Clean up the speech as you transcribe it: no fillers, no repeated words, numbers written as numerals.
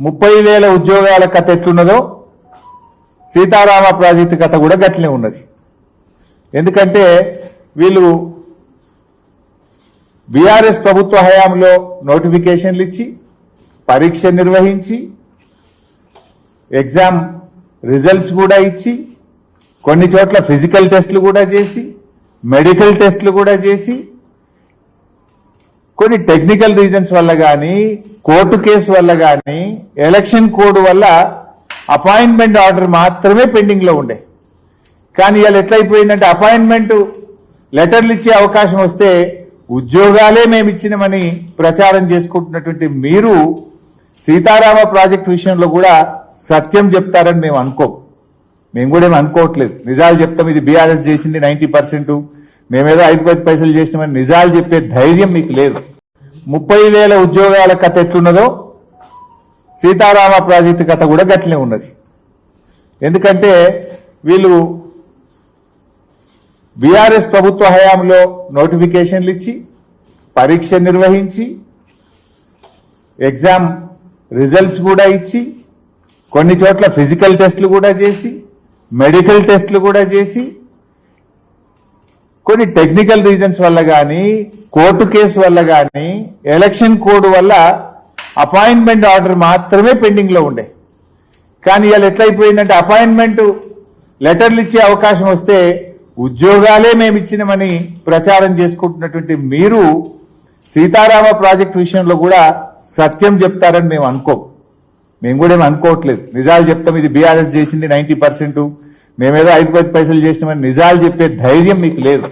30,000 ఉద్యోగాల కథ ఎట్లున్నదో సీతారామ ప్రాజెక్టు కథ కూడా గట్లనే ఉన్నది. ఎందుకంటే వీళ్ళు బీఆర్ఎస్ ప్రభుత్వ హయాంలో నోటిఫికేషన్లు ఇచ్చి పరీక్ష నిర్వహించి ఎగ్జామ్ రిజల్ట్స్ కూడా ఇచ్చి కొన్ని చోట్ల ఫిజికల్ టెస్టులు కూడా చేసి మెడికల్ టెస్టులు కూడా చేసి కొన్ని టెక్నికల్ రీజన్స్ వల్ల కానీ కోర్టు కేసు వల్ల కానీ ఎలక్షన్ కోడ్ వల్ల అపాయింట్మెంట్ ఆర్డర్ మాత్రమే పెండింగ్ లో ఉండే. కానీ ఇవాళ ఎట్లయిపోయిందంటే అపాయింట్మెంట్ లెటర్లు ఇచ్చే అవకాశం వస్తే ఉద్యోగాలే మేము ఇచ్చినామని ప్రచారం చేసుకుంటున్నటువంటి మీరు సీతారామ ప్రాజెక్టు విషయంలో కూడా సత్యం చెప్తారని మేము అనుకోం. మేము కూడా ఏమి అనుకోవట్లేదు. నిజాలు చెప్తాం, ఇది బీఆర్ఎస్ చేసింది 90%, మేమేదో 5-10 పైసలు చేసినామని నిజాలు చెప్పే ధైర్యం మీకు లేదు. 30,000 ఉద్యోగాల కథ ఎట్లున్నదో సీతారామ ప్రాజెక్టు కథ కూడా గట్లనే ఉన్నది. ఎందుకంటే వీళ్ళు బీఆర్ఎస్ ప్రభుత్వ హయాంలో నోటిఫికేషన్లు ఇచ్చి పరీక్ష నిర్వహించి ఎగ్జామ్ రిజల్ట్స్ కూడా ఇచ్చి కొన్ని చోట్ల ఫిజికల్ టెస్టులు కూడా చేసి మెడికల్ టెస్టులు కూడా చేసి కొన్ని టెక్నికల్ రీజన్స్ వల్ల కానీ కోర్టు కేసు వల్ల కానీ ఎలక్షన్ కోడ్ వల్ల అపాయింట్మెంట్ ఆర్డర్ మాత్రమే పెండింగ్ లో ఉండే. కానీ ఇవాళ ఎట్లయిపోయిందంటే అపాయింట్మెంట్ లెటర్లు ఇచ్చే అవకాశం వస్తే ఉద్యోగాలే మేము ఇచ్చినామని ప్రచారం చేసుకుంటున్నటువంటి మీరు సీతారామ ప్రాజెక్టు విషయంలో కూడా సత్యం చెప్తారని మేము అనుకోం. మేము కూడా ఏమి అనుకోవట్లేదు. నిజాలు చెప్తాం, ఇది బీఆర్ఎస్ చేసింది 90%, మేమేదో 5-10 పైసలు చేసినామని నిజాలు చెప్పే ధైర్యం మీకు లేదు.